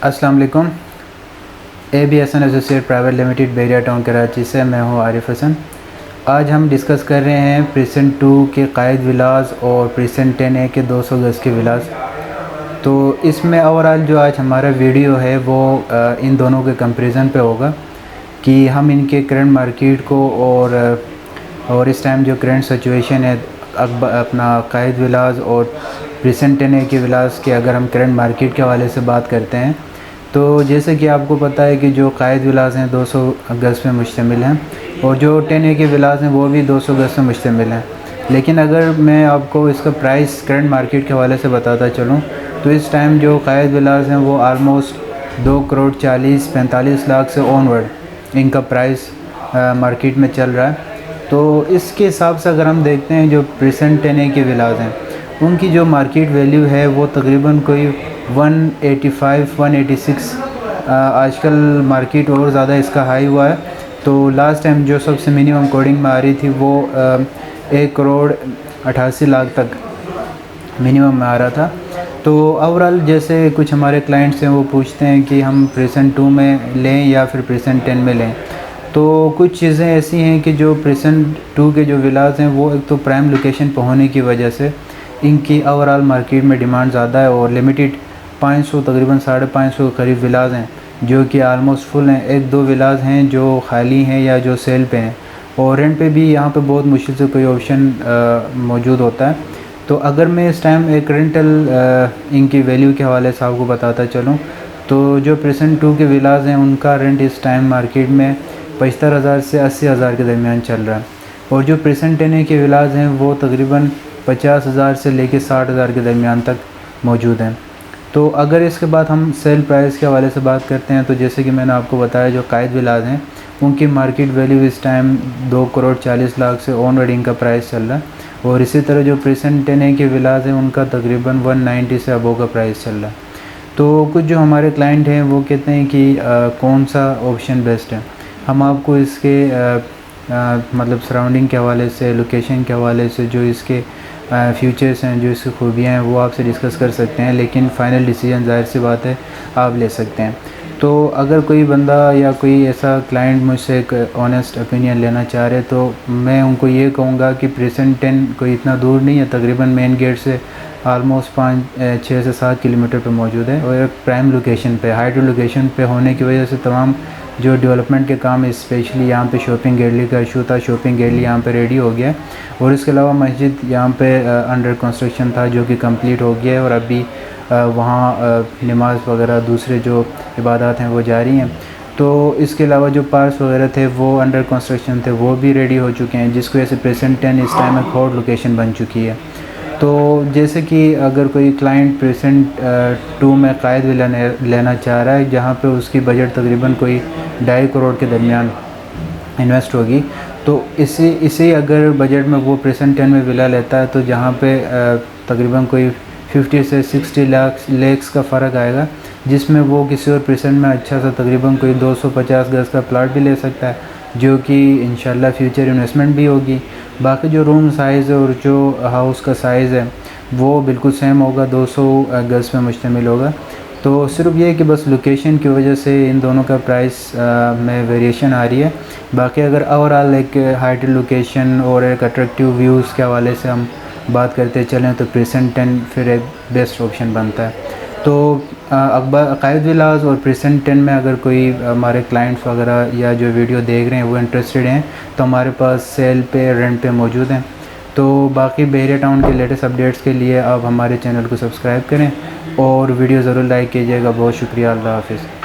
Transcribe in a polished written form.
अस्सलाम वालेकुम। ABSN associate private limited बेरिया town Karachi से मैं हूं आरिफ हसन। आज हम डिस्कस कर रहे हैं प्रीसेंट 2 के कायद विलास और प्रीसेंट 10A के 200 गज़ के विलास। तो इसमें ओवरऑल जो आज हमारा वीडियो है वो इन दोनों के कंपैरिजन पे होगा कि हम इनके करंट मार्केट को और इस टाइम जो करंट सिचुएशन है अपना कायद विलास और प्रीसेंट 10A के विलास के अगर हम करंट मार्केट के हवाले से बात करते हैं तो जैसे कि आपको पता है कि जो कायद विलास हैं 200 गज़ पे मुश्तमिल हैं और जो 10A के विलास हैं वो भी 200 गज़ पे मुश्तमिल हैं। लेकिन अगर मैं आपको इसका प्राइस करंट मार्केट के हवाले से बताता चलूँ तो इस टाइम जो कायद विलास हैं वो आलमोस्ट 2,40,45 लाख से ऑनवर्ड इनका प्राइस मार्केट में चल रहा है। तो इसके हिसाब से अगर हम देखते हैं जो प्रीसेंट 10A के विलास हैं उनकी जो मार्केट वैल्यू है वो तकरीबन कोई 185-186 आजकल मार्केट और ज़्यादा इसका हाई हुआ है। तो लास्ट टाइम जो सबसे मिनिमम कोडिंग में आ रही थी वो 1,88,00,000 तक मिनिमम में आ रहा था। तो ओवरऑल जैसे कुछ हमारे क्लाइंट्स हैं वो पूछते हैं कि हम प्रीसेंट 2 में लें या फिर प्रीसेंट 10 में लें। तो कुछ चीज़ें ऐसी हैं कि जो प्रीसेंट 2 के जो विलास हैं वो एक तो प्राइम लोकेशन पर होने की वजह से इनकी ओवरऑल मार्केट में डिमांड ज़्यादा है और लिमिटेड 500 तकरीबन 550 के करीब विलास हैं जो कि आलमोस्ट फुल हैं। एक दो विलास हैं जो खाली हैं या जो सेल पे हैं और रेंट पे भी यहाँ पे बहुत मुश्किल से कोई ऑप्शन मौजूद होता है। तो अगर मैं इस टाइम एक रेंटल इनकी वैल्यू के हवाले से आपको बताता चलूँ तो जो प्रीसेंट 2 के विलास हैं उनका रेंट इस टाइम मार्केट में 75,000 से 80,000 के दरमियान चल रहा है और जो प्रीसेंट 10A के विलास हैं वो तकरीबन 50,000 से लेके 60,000 के दरमियान तक मौजूद हैं। तो अगर इसके बाद हम सेल प्राइस के हवाले से बात करते हैं तो जैसे कि मैंने आपको बताया जो कायद विलास हैं उनकी मार्केट वैल्यू इस टाइम 2,40,00,000 से ऑनवर्ड इनका प्राइस चल रहा है और इसी तरह जो प्रीसेंट 10A के विलास हैं उनका तकरीबन 190 से अबव का प्राइस चल रहा है। तो कुछ जो हमारे क्लाइंट हैं वो कहते हैं कि कौन सा ऑप्शन बेस्ट है। हम आपको इसके मतलब सराउंडिंग के हवाले से, लोकेशन के हवाले से, जो इसके फ्यूचर्स हैं, जो इसकी खूबियाँ हैं वो आपसे डिस्कस कर सकते हैं, लेकिन फ़ाइनल डिसीजन ज़ाहिर सी बात है आप ले सकते हैं। तो अगर कोई बंदा या कोई ऐसा क्लाइंट मुझसे एक ऑनेस्ट ओपिनियन लेना चाह रहे तो मैं उनको ये कहूँगा कि प्रीसेंट 10 कोई इतना दूर नहीं है, तकरीबन मेन गेट से आलमोस्ट 6 से 7 किलोमीटर पर मौजूद है और एक प्राइम लोकेशन पे, हाइड्रो लोकेशन पे होने की वजह से तमाम जो डेवलपमेंट के काम है, स्पेशली यहाँ पे शॉपिंग गैलरी का इशू था, शॉपिंग गैलरी यहाँ पे रेडी हो गया है और इसके अलावा मस्जिद यहाँ पे अंडर कंस्ट्रक्शन था जो कि कंप्लीट हो गया है और अभी वहाँ नमाज वगैरह दूसरे जो इबादत हैं वो जारी हैं। तो इसके अलावा जो पार्क्स वगैरह थे वो अंडर कंस्ट्रक्शन थे वो भी रेडी हो चुके हैं, जिसकी वजह से प्रीसेंट 10 इस टाइम एक हॉट लोकेशन बन चुकी है। तो जैसे कि अगर कोई क्लाइंट प्रीसेंट 2 में कायद लेना चाह रहा है जहाँ पे उसकी बजट तकरीबन कोई 2.5 करोड़ के दरमियान इन्वेस्ट होगी, तो इसे अगर बजट में वो प्रीसेंट 10 में विला लेता है तो जहाँ पे तकरीबन कोई 50 से 60 लाख का फ़र्क आएगा, जिसमें वो किसी और प्रीसेंट में अच्छा सा तकरीबन कोई 250 गज़ का प्लाट भी ले सकता है जो कि इंशाल्लाह फ्यूचर इन्वेस्टमेंट भी होगी। बाकी जो रूम साइज़ है और जो हाउस का साइज़ है वो बिल्कुल सेम होगा, 200 गज़ पे मुश्तमिल होगा। तो सिर्फ ये कि बस लोकेशन की वजह से इन दोनों का प्राइस में वेरिएशन आ रही है। बाकी अगर ओवरऑल एक हाइड लोकेशन और एक अट्रैक्टिव व्यूज़ के हवाले से हम बात करते चलें तो प्रीसेंट 10 फिर एक बेस्ट ऑप्शन बनता है। तो कायद विलास और प्रीसेंट 10 में अगर कोई हमारे क्लाइंट्स वगैरह या जो वीडियो देख रहे हैं वो इंटरेस्टेड हैं तो हमारे पास सेल पे, रेंट पे मौजूद हैं। तो बाकी बेरिया टाउन के लेटेस्ट अपडेट्स के लिए आप हमारे चैनल को सब्सक्राइब करें और वीडियो ज़रूर लाइक कीजिएगा। बहुत शुक्रिया, अल्लाह हाफ़िज़।